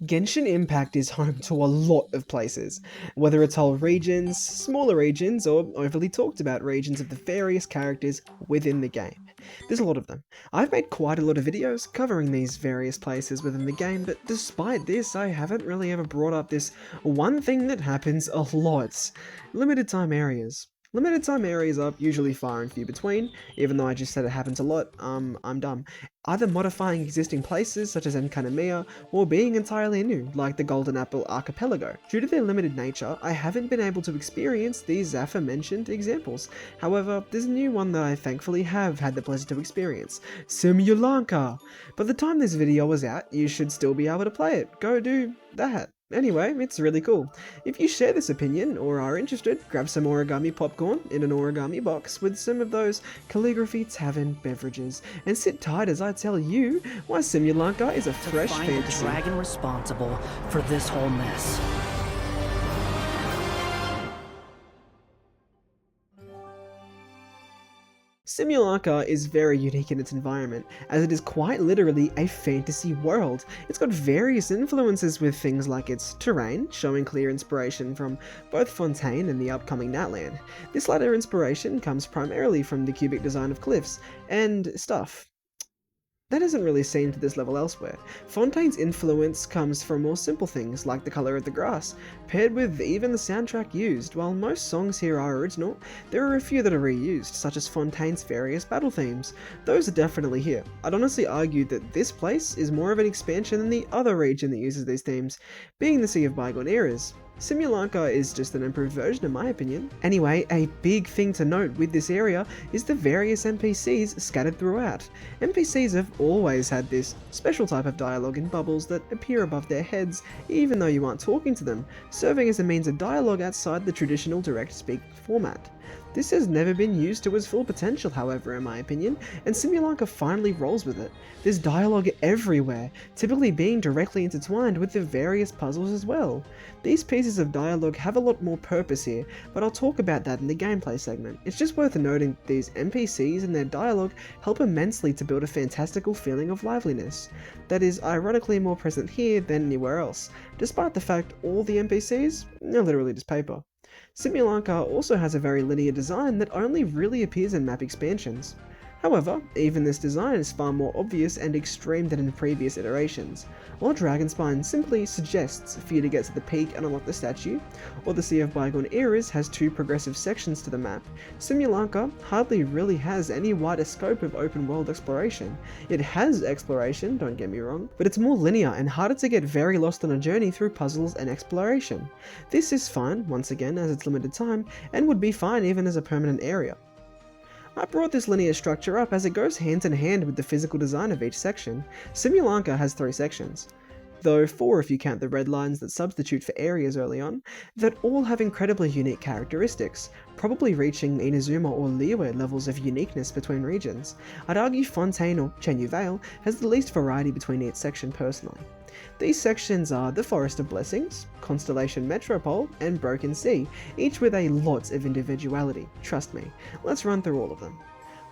Genshin Impact is home to a lot of places, whether it's whole regions, smaller regions, or overly talked about regions of the various characters within the game. There's a lot of them. I've made quite a lot of videos covering these various places within the game, but despite this, I haven't really ever brought up this one thing that happens a lot: limited time areas. Limited time areas are usually far and few between. Even though I just said it happens a lot, I'm dumb. Either modifying existing places such as Enkanomiya, or being entirely new, like the Golden Apple Archipelago. Due to their limited nature, I haven't been able to experience these aforementioned examples. However, there's a new one that I thankfully have had the pleasure to experience: Simulanka! By the time this video was out, you should still be able to play it. Go do that. Anyway, it's really cool. If you share this opinion or are interested, grab some origami popcorn in an origami box with some of those calligraphy tavern beverages, and sit tight as I tell you why Simulanka is a fresh fantasy. To find the dragon responsible for this whole mess. Simulanka is very unique in its environment, as it is quite literally a fantasy world. It's got various influences with things like its terrain, showing clear inspiration from both Fontaine and the upcoming Natlan. This latter inspiration comes primarily from the cubic design of cliffs and stuff that isn't really seen to this level elsewhere. Fontaine's influence comes from more simple things like the colour of the grass, paired with even the soundtrack used. While most songs here are original, there are a few that are reused, such as Fontaine's various battle themes. Those are definitely here. I'd honestly argue that this place is more of an expansion than the other region that uses these themes, being the Sea of Bygone Eras. Simulanka is just an improved version in my opinion. Anyway, a big thing to note with this area is the various NPCs scattered throughout. NPCs have always had this special type of dialogue in bubbles that appear above their heads even though you aren't talking to them, serving as a means of dialogue outside the traditional direct speak format. This has never been used to its full potential, however, in my opinion, and Simulanka finally rolls with it. There's dialogue everywhere, typically being directly intertwined with the various puzzles as well. These pieces of dialogue have a lot more purpose here, but I'll talk about that in the gameplay segment. It's just worth noting that these NPCs and their dialogue help immensely to build a fantastical feeling of liveliness that is ironically more present here than anywhere else, despite the fact all the NPCs are literally just paper. Simulanka also has a very linear design that only really appears in map expansions. However, even this design is far more obvious and extreme than in previous iterations. While Dragonspine simply suggests for you to get to the peak and unlock the statue, or the Sea of Bygone Eras has two progressive sections to the map, Simulanka hardly really has any wider scope of open world exploration. It has exploration, don't get me wrong, but it's more linear and harder to get very lost on a journey through puzzles and exploration. This is fine, once again, as it's limited time, and would be fine even as a permanent area. I brought this linear structure up as it goes hand in hand with the physical design of each section. Simulanka has 3 sections, though 4 if you count the red lines that substitute for areas early on, that all have incredibly unique characteristics, probably reaching Inazuma or Liyue levels of uniqueness between regions. I'd argue Fontaine or Neuvillette has the least variety between each section personally. These sections are the Forest of Blessings, Constellation Metropole, and Broken Sea, each with a lot of individuality, trust me. Let's run through all of them.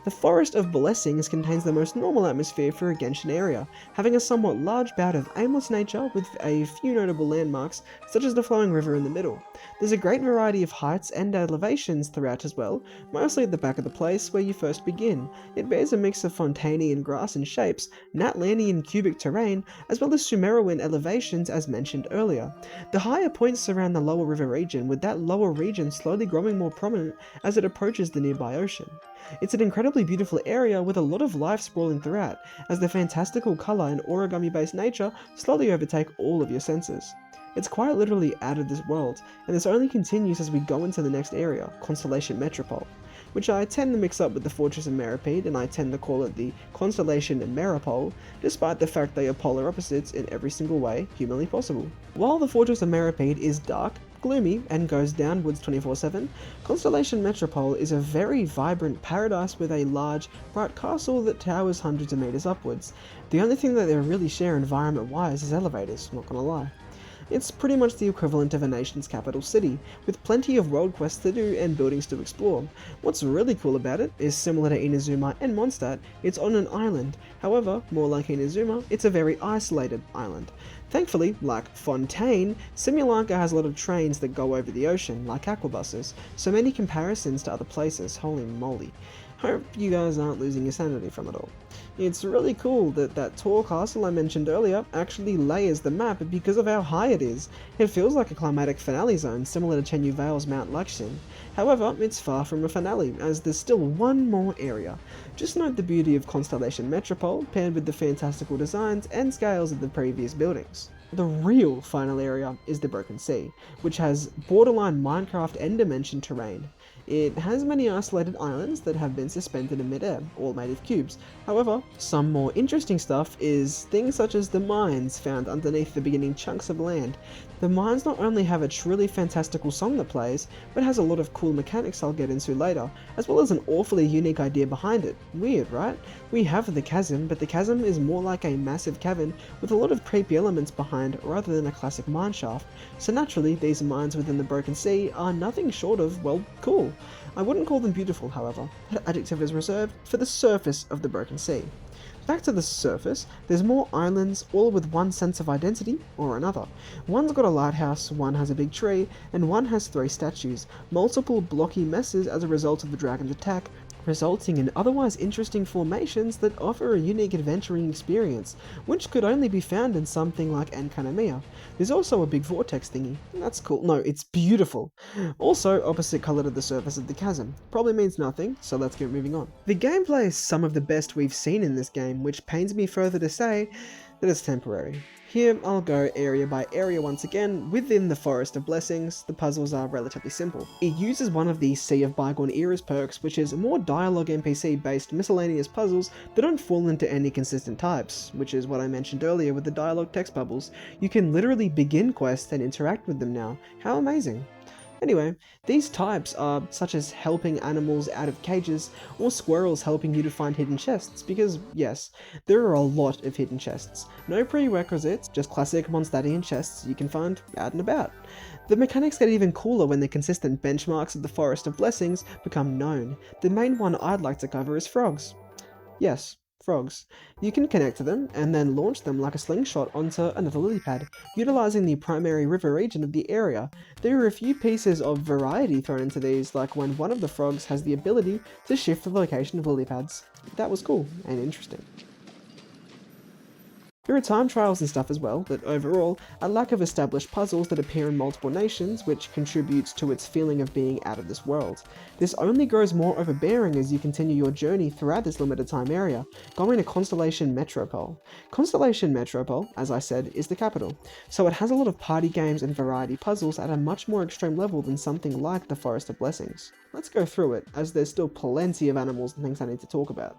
The Forest of Blessings contains the most normal atmosphere for a Genshin area, having a somewhat large bout of aimless nature with a few notable landmarks, such as the flowing river in the middle. There's a great variety of heights and elevations throughout as well, mostly at the back of the place where you first begin. It bears a mix of Fontainian grass and shapes, Natlanian cubic terrain, as well as Sumeruan elevations as mentioned earlier. The higher points surround the lower river region, with that lower region slowly growing more prominent as it approaches the nearby ocean. It's an incredibly beautiful area with a lot of life sprawling throughout, as the fantastical colour and origami-based nature slowly overtake all of your senses. It's quite literally out of this world, and this only continues as we go into the next area, Constellation Metropole, which I tend to mix up with the Fortress of Meropide, and I tend to call it the Constellation Meropole, despite the fact they are polar opposites in every single way humanly possible. While the Fortress of Meropide is dark, gloomy, and goes downwards 24/7, Constellation Metropole is a very vibrant paradise with a large, bright castle that towers hundreds of meters upwards. The only thing that they really share environment-wise is elevators, not gonna lie. It's pretty much the equivalent of a nation's capital city, with plenty of world quests to do and buildings to explore. What's really cool about it is similar to Inazuma and Mondstadt, it's on an island. However, more like Inazuma, it's a very isolated island. Thankfully, like Fontaine, Simulanka has a lot of trains that go over the ocean, like aquabuses, so many comparisons to other places, holy moly. Hope you guys aren't losing your sanity from it all. It's really cool that that tall castle I mentioned earlier actually layers the map because of how high it is. It feels like a climatic finale zone similar to Chenyu Vale's Mount Luxin. However, it's far from a finale, as there's still one more area. Just note the beauty of Constellation Metropole paired with the fantastical designs and scales of the previous buildings. The real final area is the Broken Sea, which has borderline Minecraft end dimension terrain. It has many isolated islands that have been suspended in midair, all made of cubes. However, some more interesting stuff is things such as the mines found underneath the beginning chunks of land. The mines not only have a truly fantastical song that plays, but has a lot of cool mechanics I'll get into later, as well as an awfully unique idea behind it. Weird, right? We have the chasm, but the chasm is more like a massive cavern with a lot of creepy elements behind rather than a classic mine shaft, so naturally these mines within the Broken Sea are nothing short of, well, cool. I wouldn't call them beautiful, however. That adjective is reserved for the surface of the Broken Sea. Back to the surface, there's more islands, all with one sense of identity or another. One's got a lighthouse, one has a big tree, and one has 3 statues, multiple blocky messes as a result of the dragon's attack, resulting in otherwise interesting formations that offer a unique adventuring experience, which could only be found in something like Enkanomiya. There's also a big vortex thingy. That's cool. No, it's beautiful. Also, opposite colour to the surface of the chasm. Probably means nothing, so let's get moving on. The gameplay is some of the best we've seen in this game, which pains me further to say that it's temporary. Here, I'll go area by area once again. Within the Forest of Blessings, the puzzles are relatively simple. It uses one of the Sea of Bygone Eras perks, which is more dialogue NPC based miscellaneous puzzles that don't fall into any consistent types, which is what I mentioned earlier with the dialogue text bubbles. You can literally begin quests and interact with them now. How amazing. Anyway, these types are such as helping animals out of cages, or squirrels helping you to find hidden chests, because yes, there are a lot of hidden chests. No prerequisites, just classic Mondstadtian chests you can find out and about. The mechanics get even cooler when the consistent benchmarks of the Forest of Blessings become known. The main one I'd like to cover is frogs. Yes, frogs. You can connect to them and then launch them like a slingshot onto another lily pad, utilizing the primary river region of the area. There are a few pieces of variety thrown into these, like when one of the frogs has the ability to shift the location of lily pads. That was cool and interesting. There are time trials and stuff as well, but overall, a lack of established puzzles that appear in multiple nations, which contributes to its feeling of being out of this world. This only grows more overbearing as you continue your journey throughout this limited time area, going to Constellation Metropole. Constellation Metropole, as I said, is the capital, so it has a lot of party games and variety puzzles at a much more extreme level than something like the Forest of Blessings. Let's go through it, as there's still plenty of animals and things I need to talk about.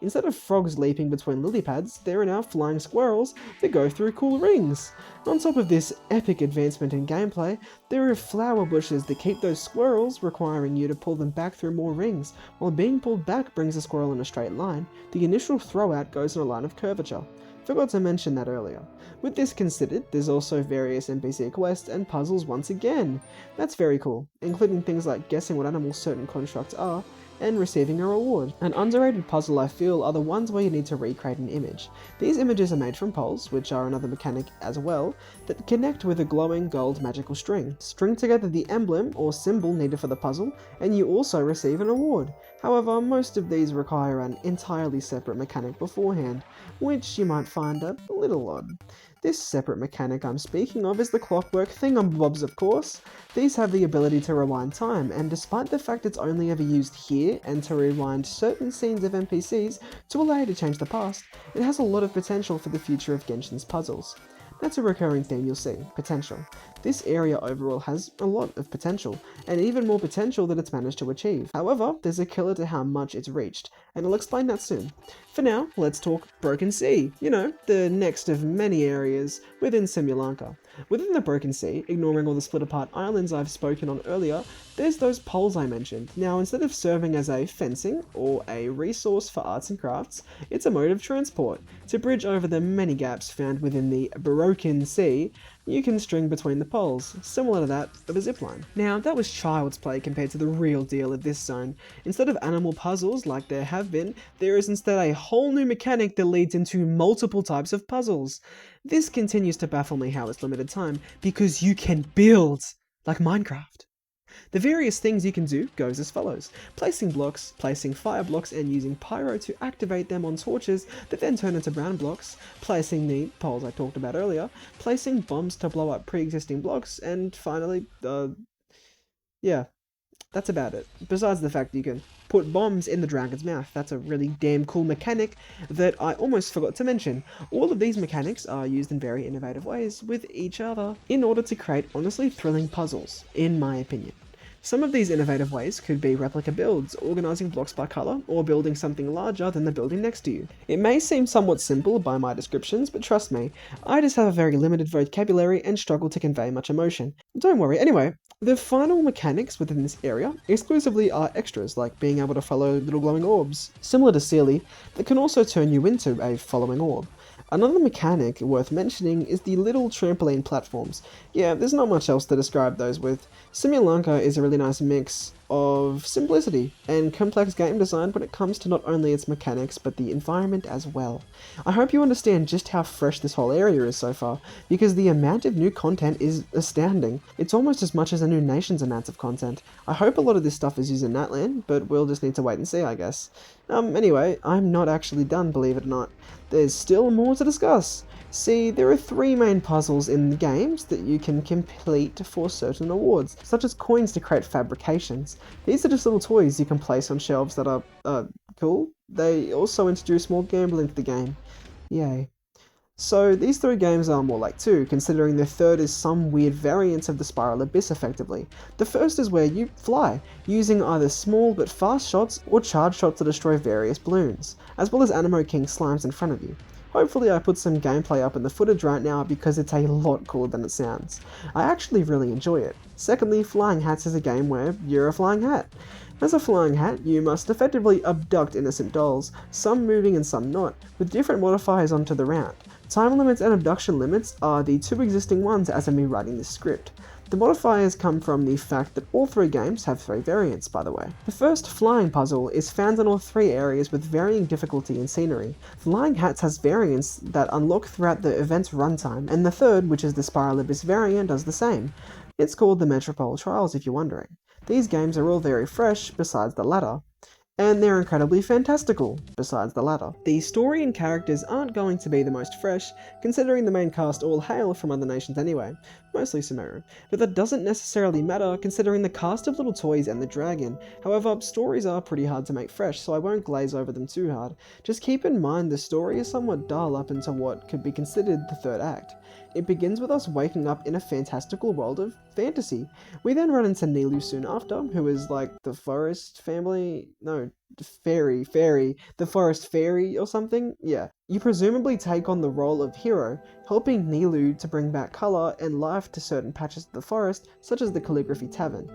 Instead of frogs leaping between lily pads, there are now flying squirrels that go through cool rings. On top of this epic advancement in gameplay, there are flower bushes that keep those squirrels, requiring you to pull them back through more rings. While being pulled back brings a squirrel in a straight line, the initial throw out goes in a line of curvature. Forgot to mention that earlier. With this considered, there's also various NPC quests and puzzles once again. That's very cool, including things like guessing what animals certain constructs are, and receiving a reward. An underrated puzzle I feel are the ones where you need to recreate an image. These images are made from poles, which are another mechanic as well, that connect with a glowing gold magical string. String together the emblem or symbol needed for the puzzle, and you also receive an award. However, most of these require an entirely separate mechanic beforehand, which you might find a little odd. This separate mechanic I'm speaking of is the clockwork thingamabobs, of course. These have the ability to rewind time, and despite the fact it's only ever used here and to rewind certain scenes of NPCs to allow you to change the past, it has a lot of potential for the future of Genshin's puzzles. That's a recurring theme you'll see, potential. This area overall has a lot of potential, and even more potential that it's managed to achieve. However, there's a killer to how much it's reached, and I'll explain that soon. For now, let's talk Broken Sea, you know, the next of many areas within Simulanka. Within the Broken Sea, ignoring all the split apart islands I've spoken on earlier, there's those poles I mentioned. Now, instead of serving as a fencing or a resource for arts and crafts, it's a mode of transport to bridge over the many gaps found within the broken sea you can string between the poles, similar to that of a zipline. Now, that was child's play compared to the real deal of this zone. Instead of animal puzzles like there have been, there is instead a whole new mechanic that leads into multiple types of puzzles. This continues to baffle me how it's limited time, because you can build like Minecraft. The various things you can do goes as follows: placing blocks, placing fire blocks and using Pyro to activate them on torches that then turn into brown blocks, placing the poles I talked about earlier, placing bombs to blow up pre-existing blocks, and finally, yeah, that's about it. Besides the fact you can put bombs in the dragon's mouth. That's a really damn cool mechanic that I almost forgot to mention. All of these mechanics are used in very innovative ways with each other in order to create honestly thrilling puzzles, in my opinion. Some of these innovative ways could be replica builds, organising blocks by colour, or building something larger than the building next to you. It may seem somewhat simple by my descriptions, but trust me, I just have a very limited vocabulary and struggle to convey much emotion. Don't worry, anyway, the final mechanics within this area exclusively are extras, like being able to follow little glowing orbs, similar to Sealy, that can also turn you into a following orb. Another mechanic worth mentioning is the little trampoline platforms. Yeah, there's not much else to describe those with. Simulanka is a really nice mix of simplicity and complex game design when it comes to not only its mechanics but the environment as well. I hope you understand just how fresh this whole area is so far, because the amount of new content is astounding. It's almost as much as a new nation's amount of content. I hope a lot of this stuff is used in Natlan, but we'll just need to wait and see, I guess. Anyway, I'm not actually done, believe it or not. There's still more to discuss. See, there are 3 main puzzles in the games that you can complete for certain awards, such as coins to create fabrications. These are just little toys you can place on shelves that are, cool. They also introduce more gambling to the game. Yay. So these 3 games are more like 2, considering the third is some weird variant of the Spiral Abyss effectively. The first is where you fly, using either small but fast shots or charge shots to destroy various balloons, as well as Anemo King slimes in front of you. Hopefully I put some gameplay up in the footage right now because it's a lot cooler than it sounds. I actually really enjoy it. Secondly, Flying Hats is a game where you're a flying hat. As a flying hat, you must effectively abduct innocent dolls, some moving and some not, with different modifiers onto the round. Time limits and abduction limits are the 2 existing ones as of me writing this script. The modifiers come from the fact that all 3 games have 3 variants, by the way. The first flying puzzle is found in all 3 areas with varying difficulty and scenery. Flying Hats has variants that unlock throughout the event's runtime, and the third, which is the Spiral Abyss variant, does the same. It's called the Metropole Trials if you're wondering. These games are all very fresh, besides the latter. And they're incredibly fantastical, besides the latter. The story and characters aren't going to be the most fresh, considering the main cast all hail from other nations anyway, mostly Sumeru, but that doesn't necessarily matter considering the cast of little toys and the dragon. However, stories are pretty hard to make fresh, so I won't glaze over them too hard. Just keep in mind the story is somewhat dull up into what could be considered the third act. It begins with us waking up in a fantastical world of fantasy. We then run into Nilou soon after, who is like the forest family, no, the forest fairy or something? Yeah. You presumably take on the role of hero, helping Nilou to bring back colour and life to certain patches of the forest, such as the Calligraphy Tavern,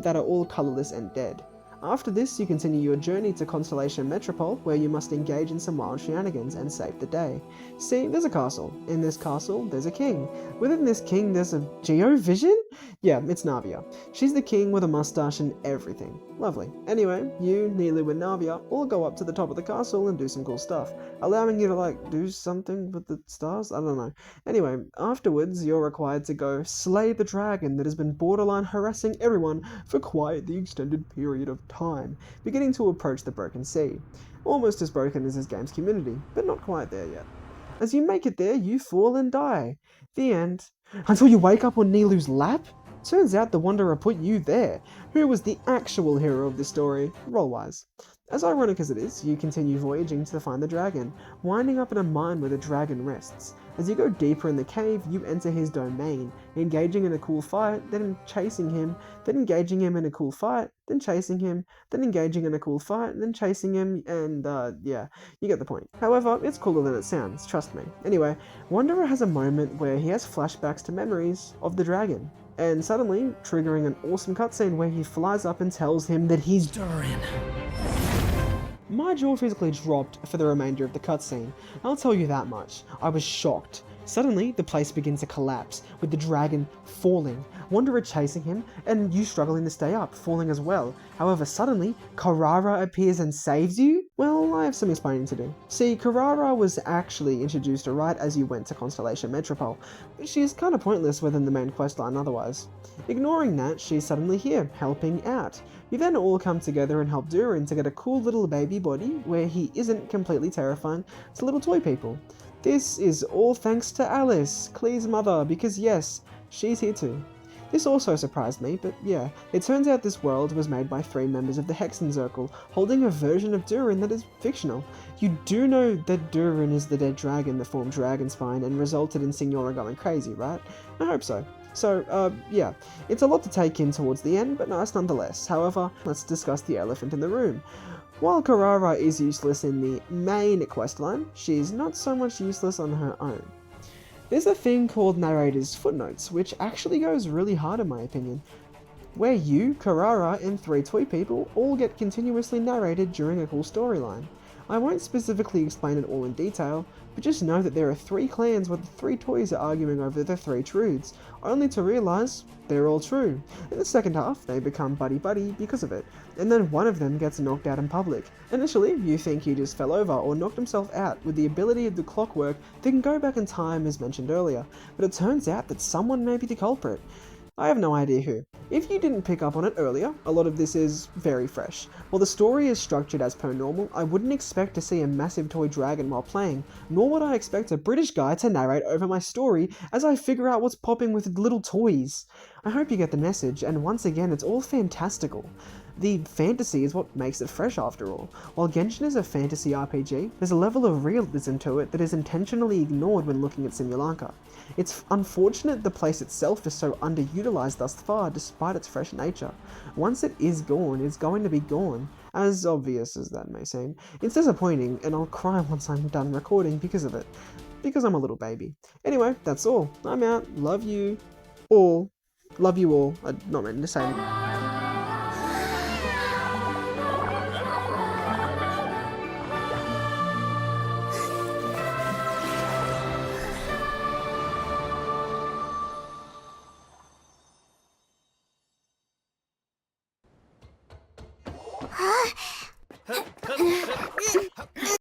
that are all colourless and dead. After this, you continue your journey to Constellation Metropole, where you must engage in some wild shenanigans and save the day. See, there's a castle. In this castle, there's a king. Within this king, there's a Geovision? Yeah, it's Navia. She's the king with a mustache and everything. Lovely. Anyway, you, Nilou, and Navia all go up to the top of the castle and do some cool stuff, allowing you to, do something with the stars? I don't know. Anyway, afterwards, you're required to go slay the dragon that has been borderline harassing everyone for quite the extended period of time, beginning to approach the Broken Sea. Almost as broken as this game's community, but not quite there yet. As you make it there, you fall and die. The end. Until you wake up on Nilou's lap? Turns out the Wanderer put you there. Who was the actual hero of this story, role-wise? As ironic as it is, you continue voyaging to find the dragon, winding up in a mine where the dragon rests. As you go deeper in the cave, you enter his domain, engaging in a cool fight, then chasing him, then engaging him in a cool fight, then chasing him, then engaging in a cool fight, then chasing him, and yeah, you get the point. However, it's cooler than it sounds, trust me. Anyway, Wanderer has a moment where he has flashbacks to memories of the dragon, and suddenly triggering an awesome cutscene where he flies up and tells him that he's Durin. My jaw physically dropped for the remainder of the cutscene. I'll tell you that much. I was shocked. Suddenly, the place begins to collapse, with the dragon falling, Wanderer chasing him, and you struggling to stay up, falling as well. However, suddenly, Khaenr'iah appears and saves you? Well, I have some explaining to do. See, Khaenr'iah was actually introduced right as you went to Constellation Metropole, but she is kinda pointless within the main questline otherwise. Ignoring that, she's suddenly here, helping out. You then all come together and help Durin to get a cool little baby body where he isn't completely terrifying to little toy people. This is all thanks to Alice, Klee's mother, because yes, she's here too. This also surprised me, but yeah, it turns out this world was made by 3 members of the Hexen Circle, holding a version of Durin that is fictional. You do know that Durin is the dead dragon that formed Dragonspine and resulted in Signora going crazy, right? I hope so. So, yeah, it's a lot to take in towards the end, but nice nonetheless. However, let's discuss the elephant in the room. While Khaenr'iah is useless in the main questline, she's not so much useless on her own. There's a thing called narrator's footnotes, which actually goes really hard in my opinion, where you, Khaenr'iah, and 3 toy people all get continuously narrated during a cool storyline. I won't specifically explain it all in detail, but just know that there are 3 clans where the 3 toys are arguing over the 3 truths, only to realise they're all true. In the second half, they become buddy-buddy because of it, and then one of them gets knocked out in public. Initially, you think he just fell over or knocked himself out with the ability of the clockwork that can go back in time as mentioned earlier, but it turns out that someone may be the culprit. I have no idea who. If you didn't pick up on it earlier, a lot of this is very fresh. While the story is structured as per normal, I wouldn't expect to see a massive toy dragon while playing, nor would I expect a British guy to narrate over my story as I figure out what's popping with little toys. I hope you get the message, and once again, it's all fantastical. The fantasy is what makes it fresh after all. While Genshin is a fantasy RPG, there's a level of realism to it that is intentionally ignored when looking at Simulanka. It's unfortunate the place itself is so underutilized thus far despite its fresh nature. Once it is gone, it's going to be gone. As obvious as that may seem. It's disappointing, and I'll cry once I'm done recording because of it. Because I'm a little baby. Anyway, that's all. I'm out. Love you all. Love you all. I'm not meant to say